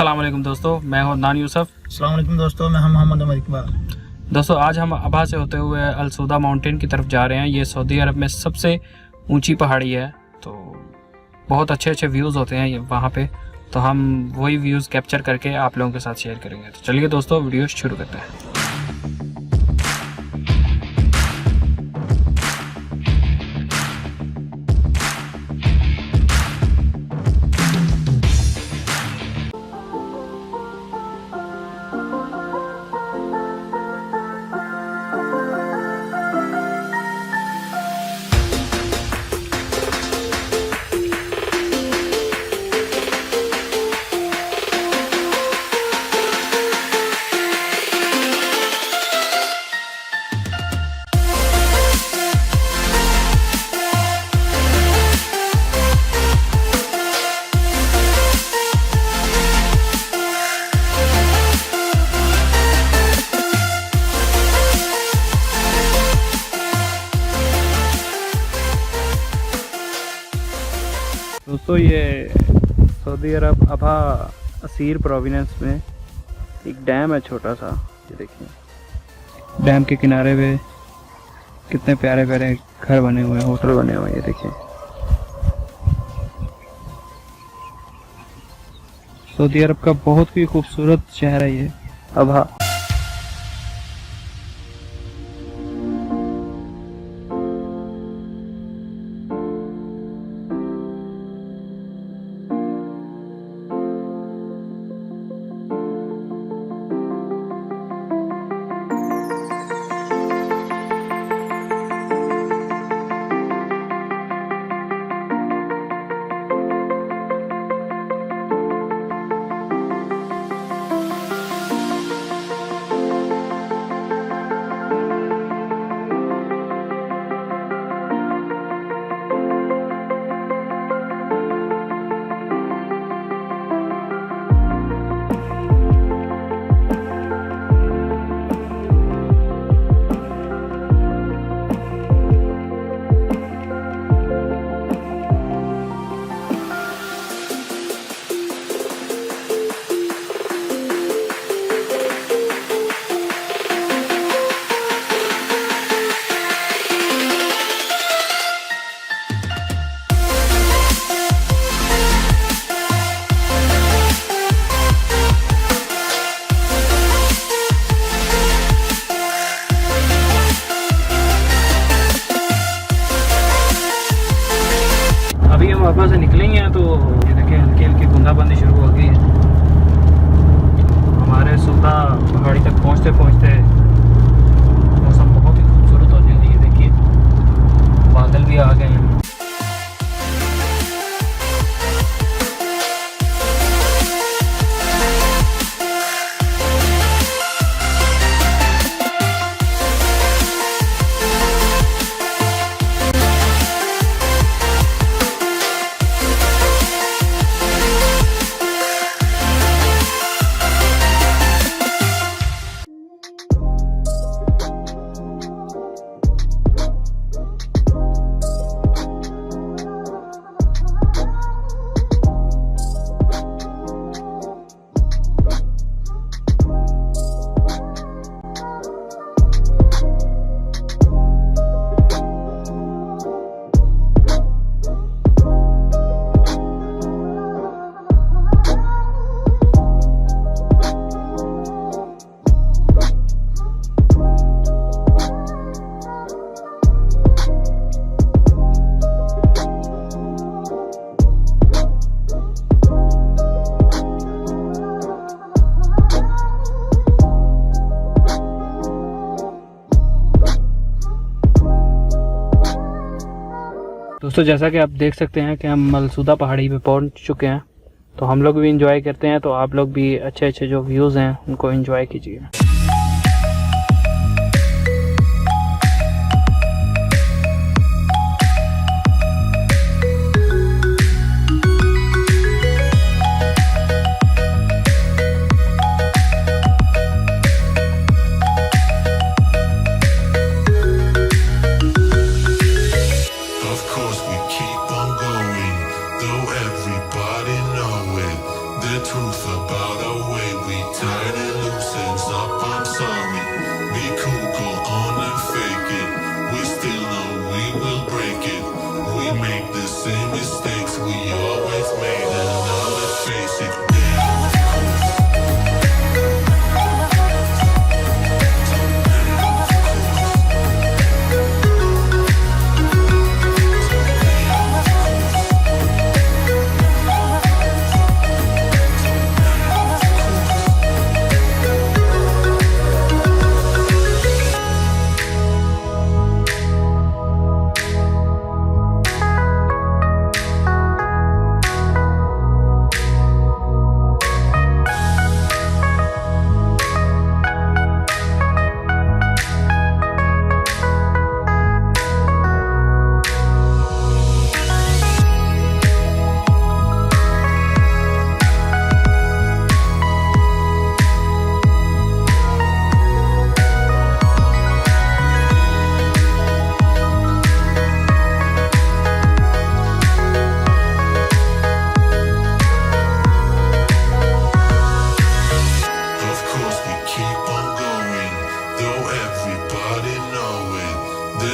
अस्सलाम वालेकुम दोस्तों, मैं हूं नान यूसुफ। अस्सलाम वालेकुम दोस्तों, मैं मोहम्मद इकबाल। दोस्तों आज हम अभा से होते हुए सूदा माउंटेन की तरफ जा रहे हैं। ये सऊदी अरब में सबसे ऊंची पहाड़ी है, तो बहुत अच्छे अच्छे व्यूज़ होते हैं वहाँ पे। तो हम वही व्यूज़ कैप्चर करके आप लोगों के साथ शेयर करेंगे। तो चलिए दोस्तों वीडियो शुरू करते हैं। दोस्तों ये सऊदी अरब अभा असीर प्रोविंस में एक डैम है छोटा सा। ये देखिए डैम के किनारे पे कितने प्यारे प्यारे घर बने हुए हैं, होटल बने हुए हैं। ये देखिए सऊदी अरब का बहुत ही खूबसूरत शहर है ये अभा। अभी हम अभा से निकले ही हैं, तो ये देखिए हल्की हल्की बूंदाबांदी शुरू हो गई है। हमारे सौदा पहाड़ी तक पहुंचते पहुंचते मौसम बहुत ही खूबसूरत हो जाएगी। ये देखिए बादल भी आ गए हैं। दोस्तों जैसा कि आप देख सकते हैं कि हम सूदा पहाड़ी पे पहुंच चुके हैं, तो हम लोग भी इंजॉय करते हैं। तो आप लोग भी अच्छे अच्छे जो व्यूज़ हैं उनको इंजॉय कीजिए। truth about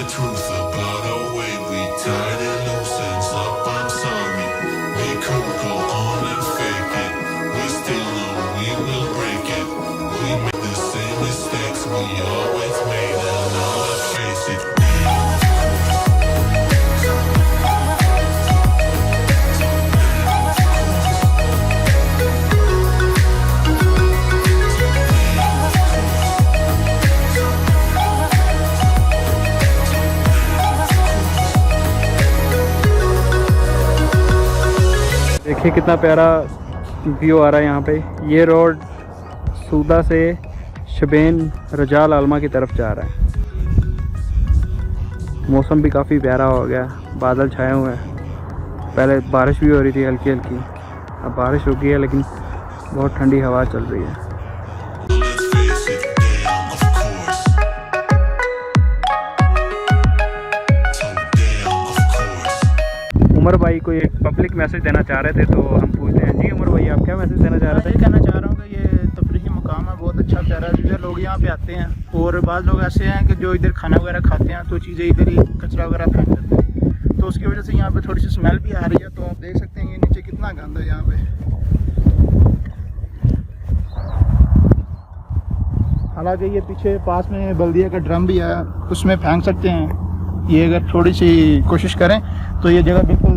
truth about our way. We tied it loose, ends up, I'm sorry. We could go on and fake it. We still know we will break it. We make the same mistakes we always made, and now let's face it. देखिए कितना प्यारा view आ रहा है यहाँ पे। ये road सूदा से शबेन रजाल आलमा की तरफ जा रहा है। मौसम भी काफ़ी प्यारा हो गया, बादल छाए हुए हैं। पहले बारिश भी हो रही थी हल्की हल्की, अब बारिश हो गई है लेकिन बहुत ठंडी हवा चल रही है। उमर भाई को एक पब्लिक मैसेज देना चाह रहे थे तो हम पूछते हैं। जी उमर भाई, आप क्या मैसेज देना चाह रहे थे? ये कहना चाह रहा हूँ कि ये तफरीही मुकाम है, बहुत अच्छा प्यारा है। जो लोग यहाँ पे आते हैं और बाद लोग ऐसे हैं कि जो इधर खाना वगैरह खाते हैं तो चीज़ें इधर ही कचरा वगैरह फेंक देते हैं, तो उसकी वजह से यहाँ पे थोड़ी सी स्मेल भी आ रही है। तो आप देख सकते हैं ये नीचे कितना गंद है यहाँ पे। हालांकि ये पीछे पास में बल्दिया का ड्रम भी है, उसमें फेंक सकते हैं। ये अगर थोड़ी सी कोशिश करें तो ये जगह बिल्कुल